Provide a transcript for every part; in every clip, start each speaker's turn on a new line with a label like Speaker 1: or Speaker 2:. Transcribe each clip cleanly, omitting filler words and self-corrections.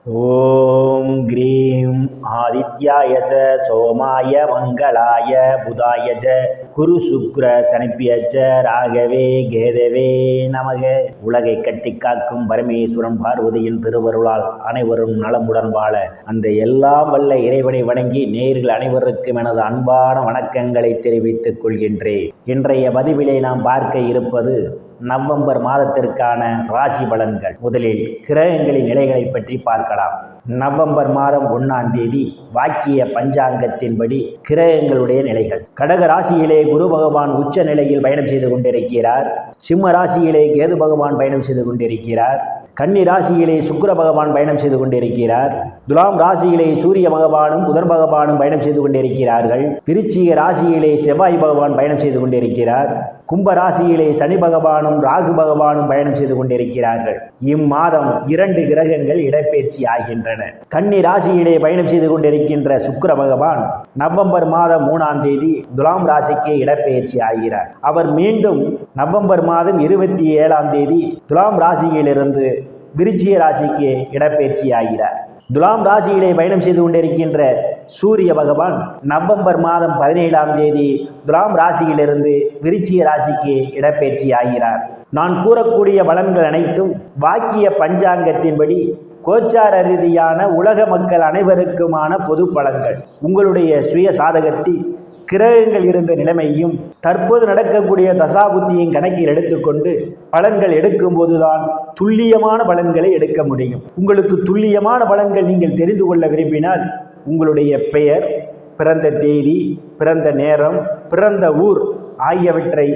Speaker 1: ஓம் cream ஆதித்யாய ச சோமாய மங்களாய புதாய ச குரு சுக்ர சனிப்பியச்ச ராகவே கேதவே நமக. உலகை கட்டி காக்கும் பரமேஸ்வரன் பார்வதியின் திருவருளால் அனைவரும் நலமுடன் வாழ அந்த எல்லாம் வல்ல இறைவனை வணங்கி நேயர்கள் அனைவருக்கும் எனது அன்பான வணக்கங்களை தெரிவித்துக் கொள்கின்றேன். இன்றைய பதிவிலே நாம் பார்க்க இருப்பது நவம்பர் மாதத்திற்கான ராசி பலன்கள். முதலில் கிரகங்களின் நிலைகளை பற்றி பார்க்கலாம். நவம்பர் மாதம் 1ஆம் தேதி வாக்கிய பஞ்சாங்கத்தின்படி கிரகங்களுடைய நிலைகள். கடக ராசியிலே குரு பகவான் உச்ச நிலையில் பயணம் செய்து கொண்டிருக்கிறார். சிம்ம ராசியிலே கேது பகவான் பயணம் செய்து கொண்டிருக்கிறார். கன்னி ராசியிலே சுக்கிர பகவான் பயணம் செய்து கொண்டிருக்கிறார். துலாம் ராசியிலே சூரிய பகவானும் புதன் பகவானும் பயணம் செய்து கொண்டிருக்கிறார்கள். விருச்சிக ராசியிலே செவ்வாய் பகவான் பயணம் செய்து கொண்டிருக்கிறார். கும்ப ராசியிலே சனி பகவானும் ராகு பகவானும் பயணம் செய்து கொண்டிருக்கிறார்கள். இம்மாதம் 2 கிரகங்கள் இடப்பெயர்ச்சி ஆகின்றன. கன்னி ராசியிலே பயணம் செய்து கொண்டிருக்கின்ற சுக்கிர பகவான் நவம்பர் மாதம் 3ஆம் தேதி துலாம் ராசிக்கு இடப்பெயர்ச்சி ஆகிறார். அவர் மீண்டும் நவம்பர் மாதம் 27ஆம் தேதி துலாம் ராசியிலிருந்து விருச்சிக ராசிக்கு இடப்பெயர்ச்சி ஆகிறார். துலாம் ராசியிலே பயணம் செய்து கொண்டிருக்கின்ற சூரிய பகவான் நவம்பர் மாதம் 17ஆம் தேதி துலாம் ராசியிலிருந்து விருச்சிக ராசிக்கு இடப்பெயர்ச்சி ஆகிறார். நான் கூறக்கூடிய பலன்கள் அனைத்தும் வாக்கிய பஞ்சாங்கத்தின்படி கோச்சார ரீதியான உலக மக்கள் அனைவருக்குமான பொது பலன்கள். உங்களுடைய சுய சாதகத்தில் கிரகங்கள் இருந்த நிலைமையும் தற்போது நடக்கக்கூடிய தசாபுத்தியும் கணக்கில் எடுத்துக்கொண்டு பலன்கள் எடுக்கும் போதுதான் துல்லியமான பலன்களை எடுக்க முடியும். உங்களுக்கு துல்லியமான பலன்கள் நீங்கள் தெரிந்து கொள்ள விரும்பினால் உங்களுடைய பெயர், பிறந்த தேதி, பிறந்த நேரம், பிறந்த ஊர் ஆகியவற்றை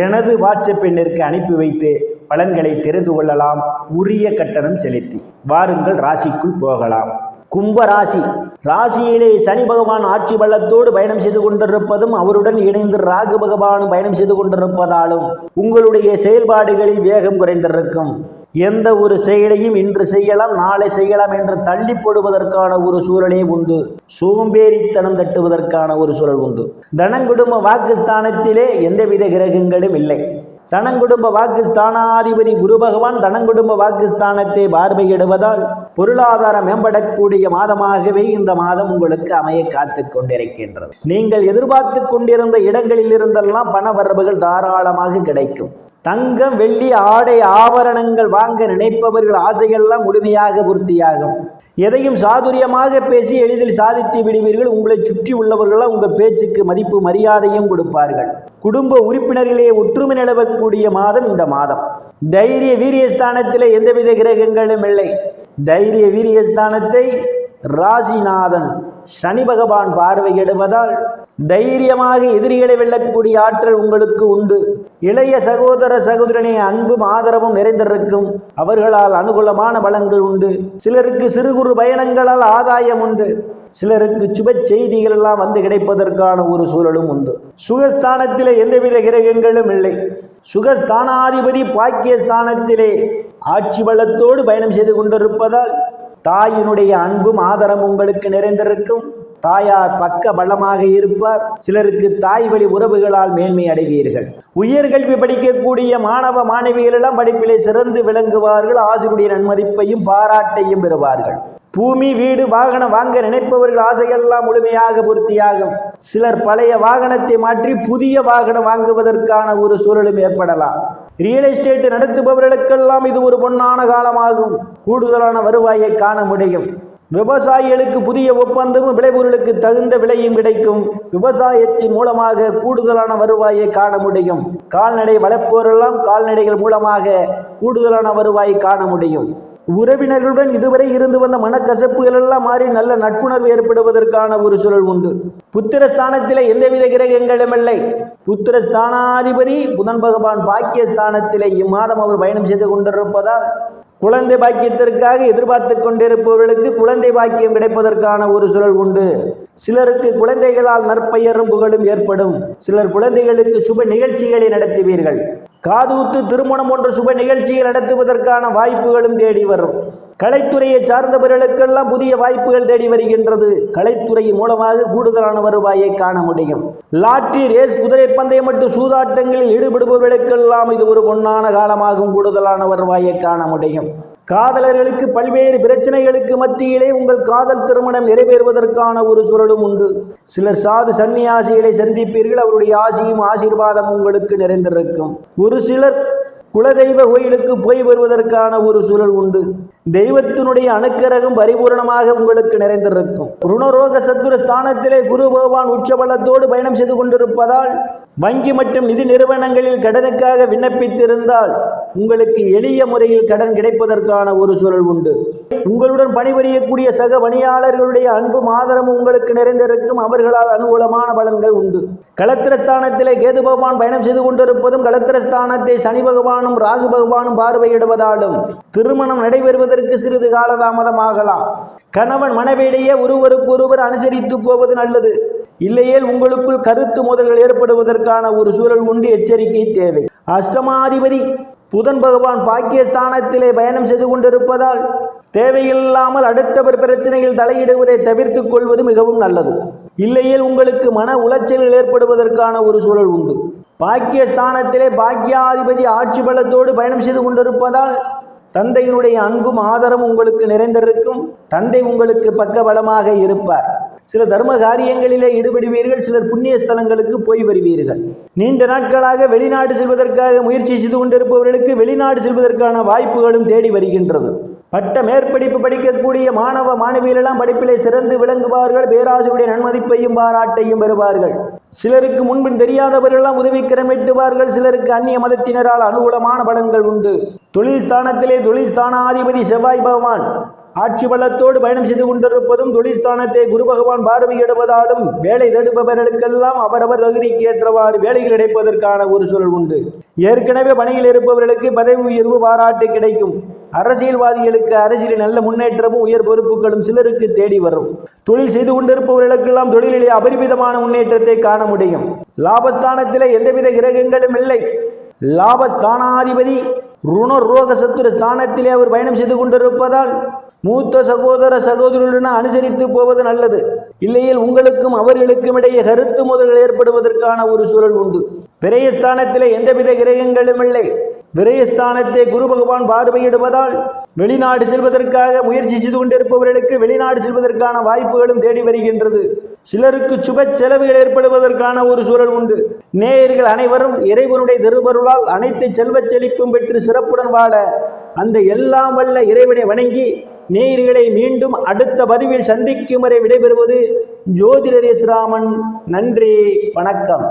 Speaker 1: எனது வாட்ஸ்அப் எண்ணிற்கு அனுப்பி வைத்து பலன்களை தெரிந்து கொள்ளலாம். உரிய கட்டணம் செலுத்தி வாருங்கள், ராசிக்குள் போகலாம். கும்ப ராசி. ராசியிலே சனி பகவான் ஆட்சி பலத்தோடு பயணம் செய்து கொண்டிருப்பதும் அவருடன் இணைந்து ராகு பகவானும் பயணம் செய்து கொண்டிருப்பதாலும் உங்களுடைய செயல்பாடுகளில் வேகம் குறைந்திருக்கும். எந்த ஒரு செயலையும் இன்று செய்யலாம், நாளை செய்யலாம் என்று தள்ளி போடுவதற்கான ஒரு சூழலே உண்டு. சோம்பேறித்தனம் தட்டுவதற்கான ஒரு சூழல் உண்டு. தனங்குடும்ப வாக்குஸ்தானத்திலே எந்தவித கிரகங்களும் இல்லை. தனங்குடும்ப வாக்குஸ்தானாதிபதி குரு பகவான் தனங்குடும்ப வாக்குஸ்தானத்தை பார்வையிடுவதால் பொருளாதாரம் மேம்படக்கூடிய மாதமாகவே இந்த மாதம் உங்களுக்கு அமைய காத்து கொண்டிருக்கின்றது. நீங்கள் எதிர்பார்த்து கொண்டிருந்த இடங்களில் இருந்தெல்லாம் பண வரவுகள் தாராளமாக கிடைக்கும். தங்கம், வெள்ளி, ஆடை, ஆபரணங்கள் வாங்க நினைப்பவர்கள் ஆசையெல்லாம் முழுமையாக பூர்த்தியாகும். எதையும் சாதுரியமாக பேசி எளிதில் சாதித்து விடுவீர்கள். உங்களை சுற்றி உள்ளவர்களால் உங்கள் பேச்சுக்கு மதிப்பு மரியாதையும் கொடுப்பார்கள். குடும்ப உறுப்பினர்களே ஒற்றுமை நிலவக்கூடிய மாதம் இந்த மாதம். தைரிய வீரியஸ்தானத்திலே எந்தவித கிரகங்களும் இல்லை. தைரிய வீரியஸ்தானத்தை ராசிநாதன் சனி பகவான் பார்வையிடுவதால் தைரியமாக எதிரிகளை வெல்லக்கூடிய ஆற்றல் உங்களுக்கு உண்டு. இளைய சகோதர சகோதரனே அன்பும் ஆதரவும் நிறைந்திருக்கும். அவர்களால் அனுகூலமான பலன்கள் உண்டு. சிலருக்கு சிறு குறு பயணங்களால் ஆதாயம் உண்டு. சிலருக்கு சுப செய்திகள் எல்லாம் வந்து கிடைப்பதற்கான ஒரு சூழலும் உண்டு. சுகஸ்தானத்திலே எந்தவித கிரகங்களும் இல்லை. சுகஸ்தானாதிபதி பாக்கியஸ்தானத்திலே ஆட்சி பலத்தோடு பயணம் செய்து கொண்டிருப்பதால் தாயினுடைய அன்பும் ஆதரவும் உங்களுக்கு நிறைந்திருக்கும். தாயார் பக்க பலமாக இருப்பார். சிலருக்கு தாய் வழி உறவுகளால் மேன்மை அடைவீர்கள். உயர்கல்வி படிக்கக்கூடிய மாணவ மாணவிகள் எல்லாம் படிப்பிலே சிறந்து விளங்குவார்கள். ஆசிரியருடைய நன்மதிப்பையும் பாராட்டையும் பெறுவார்கள். பூமி, வீடு, வாகனம் வாங்க நினைப்பவர்கள் ஆசையெல்லாம் முழுமையாக பூர்த்தியாகும். சிலர் பழைய வாகனத்தை மாற்றி புதிய வாகனம் வாங்குவதற்கான ஒரு சூழலும் ஏற்படலாம். ரியல் எஸ்டேட் நடத்துபவர்களுக்கெல்லாம் இது ஒரு பொன்னான காலமாகும். கூடுதலான வருவாயை காண முடியும். விவசாயிகளுக்கு புதிய ஒப்பந்தமும் விளைபொருளுக்கு தகுந்த விலையும் கிடைக்கும். விவசாயத்தின் மூலமாக கூடுதலான வருவாயை காண முடியும். கால்நடை வளர்ப்போரெல்லாம் கால்நடைகள் மூலமாக கூடுதலான வருவாயை காண முடியும். உறவினர்களுடன் இதுவரை இருந்து வந்த மனக்கசப்புகள் எல்லாம் மாறி நல்ல நட்புணர்வு ஏற்படுவதற்கான ஒரு சூழல் உண்டு. புத்திரஸ்தானத்திலே எந்தவித கிரகங்களும் இல்லை. புத்திரஸ்தானாதிபதி புதன் பகவான் பாக்கியஸ்தானத்திலே இம்மாதம் அவர் பயணம் செய்து கொண்டிருப்பதால் குழந்தை பாக்கியத்திற்காக எதிர்பார்த்து கொண்டிருப்பவர்களுக்கு குழந்தை பாக்கியம் கிடைப்பதற்கான ஒரு சூழல் உண்டு. சிலருக்கு குழந்தைகளால் நற்பெயரும் புகழும் ஏற்படும். சிலர் குழந்தைகளுக்கு சுப நிகழ்ச்சிகளை நடத்துவீர்கள். காதுகுத்து, திருமணம் போன்ற சுப நிகழ்ச்சிகள் நடத்துவதற்கான வாய்ப்புகளும் தேடி வரும். கலைத்துறையை சார்ந்தவர்களுக்கெல்லாம் புதிய வாய்ப்புகள் தேடி வருகின்றது. கலைத்துறையின் மூலமாக கூடுதலான வருவாயை காண முடியும். லாட்டரி, ரேஸ், குதிரை பந்தயம் மற்றும் சூதாட்டங்களில் ஈடுபடுபவர்களுக்கெல்லாம் இது ஒரு பொன்னான காலமாகும். கூடுதலான வருவாயை காண முடியும். காதலர்களுக்கு பல்வேறு பிரச்சனைகளுக்கு மத்தியிலே உங்கள் காதல் திருமணம் நிறைவேறுவதற்கான ஒரு சூழலும் உண்டு. சிலர் சாது சன்னியாசிகளை சந்திப்பீர்கள், அவருடைய ஆசியும் ஆசீர்வாதம் உங்களுக்கு நிறைந்திருக்கும். ஒரு சிலர் குலதெய்வ கோயிலுக்கு போய் வருவதற்கான ஒரு சூழல் உண்டு. தெய்வத்தினுடைய அனுக்கிரகம் பரிபூரணமாக உங்களுக்கு நிறைந்திருக்கும். ருணரோக சத்துர ஸ்தானத்திலே குரு பகவான் உச்சபலத்தோடு பயணம் செய்து கொண்டிருப்பதால் வங்கி மற்றும் நிதி நிறுவனங்களில் கடனுக்காக விண்ணப்பித்திருந்தால் உங்களுக்கு எளிய முறையில் கடன் கிடைப்பதற்கான ஒரு சூழல் உண்டு. உங்களுடன் பணிபுரியக்கூடிய சக பணியாளர்களுடைய அன்பும் ஆதரவும் உங்களுக்கு நிறைந்திருக்கும். அவர்களால் அனுகூலமான பலன்கள் உண்டு. களத்திரஸ்தானத்திலே கேது பகவான் பயணம் செய்து கொண்டிருப்பதும் களத்திரஸ்தானத்தை சனி பகவானும் ராகு பகவானும் பார்வையிடுவதாலும் திருமணம் நடைபெறுவதற்கு சிறிது காலதாமதமாகலாம். கணவன் மனைவியிடையே ஒருவருக்கொருவர் அனுசரித்து போவது நல்லது. இல்லையேல் உங்களுக்குள் கருத்து மோதல்கள் ஏற்படுவதற்கான ஒரு சூழல் உண்டு. எச்சரிக்கை தேவை. அஷ்டமாதிபதி புதன் பகவான் பாக்கியஸ்தானத்திலே பயணம் செய்து கொண்டிருப்பதால் தேவையில்லாமல் அடுத்தவர் பிரச்சனையில் தலையிடுவதை தவிர்த்துக் கொள்வது மிகவும் நல்லது. இல்லையேல் உங்களுக்கு மன உளைச்சல்கள் ஏற்படுவதற்கான ஒரு சூழல் உண்டு. பாக்கியஸ்தானத்திலே பாக்கியாதிபதி ஆட்சி பலத்தோடு பயணம் செய்து கொண்டிருப்பதால் தந்தையினுடைய அன்பும் ஆதரவும் உங்களுக்கு நிறைந்திருக்கும். தந்தை உங்களுக்கு பக்கபலமாக இருப்பார். சில தர்ம காரியங்களிலே ஈடுபடுவீர்கள். சிலர் புண்ணிய ஸ்தலங்களுக்கு போய் வருவீர்கள். நீண்ட நாட்களாக வெளிநாடு செல்வதற்காக முயற்சி செய்து கொண்டிருப்பவர்களுக்கு வெளிநாடு செல்வதற்கான வாய்ப்புகளும் தேடி வருகின்றது. பட்ட மேற்படிப்பு படிக்கக்கூடிய மாணவ மாணவியரெல்லாம் படிப்பிலே சிறந்து விளங்குவார்கள். பேராசிரியருடைய நன்மதிப்பையும் பாராட்டையும் பெறுவார்கள். சிலருக்கு முன்பின் தெரியாதவர்களெல்லாம் உதவிக்கரம் வெட்டுவார்கள். சிலருக்கு அந்நிய மதத்தினரால் அனுகூலமான பலன்கள் உண்டு. தொழில் ஸ்தானத்திலே தொழில் ஸ்தானாதிபதி செவ்வாய் பகவான் ஆட்சி பலத்தோடு பயணம் செய்து கொண்டிருப்பதும் தொழில் ஸ்தானத்தை குரு பகவான் பார்வையிடுவதாலும் வேலை தேடுபவர்களுக்கெல்லாம் அவரவர் தகுதிக்கு ஏற்றவாறு வேலைகள் கிடைப்பதற்கான ஒரு சூழல் உண்டு. ஏற்கனவே பணியில் இருப்பவர்களுக்கு பதவி உயர்வு பாராட்டு கிடைக்கும். அரசியல்வாதிகளுக்கு அரசியலில் நல்ல முன்னேற்றமும் உயர் பொறுப்புகளும் சிலருக்கு தேடி வரும். தொழில் செய்து கொண்டிருப்பவர்களுக்கெல்லாம் தொழிலிலே அபரிமிதமான முன்னேற்றத்தை காண முடியும். லாபஸ்தானத்திலே எந்தவித கிரகங்களும் இல்லை. லாபஸ்தானாதிபதி ருணரோக சத்துரு ஸ்தானத்திலே அவர் பயணம் செய்து கொண்டிருப்பதால் மூத்த சகோதர சகோதரர்களுடன் அனுசரித்து போவது நல்லது. இல்லையில் உங்களுக்கும் அவர்களுக்கும் இடையே கருத்து மோதல்கள் ஏற்படுவதற்கான ஒரு சூழல் உண்டு. விரயஸ்தானத்திலே எந்தவித கிரகங்களும் இல்லை. விரயஸ்தானத்தை குரு பகவான் பார்வையிடுவதால் வெளிநாடு செல்வதற்காக முயற்சி செய்து கொண்டிருப்பவர்களுக்கு வெளிநாடு செல்வதற்கான வாய்ப்புகளும் தேடி வருகின்றது. சிலருக்கு சுப செலவுகள் ஏற்படுவதற்கான ஒரு சூழல் உண்டு. நேயர்கள் அனைவரும் இறைவனுடைய திருவருளால் அனைத்து செல்வச் செழிப்பும் பெற்று சிறப்புடன் வாழ அந்த எல்லாம் வல்ல இறைவனை வணங்கி நேயர்களை மீண்டும் அடுத்த பதிவில் சந்திக்கும் வரை விடைபெறுவது ஜோதிடர் எஸ் ராமன். நன்றி, வணக்கம்.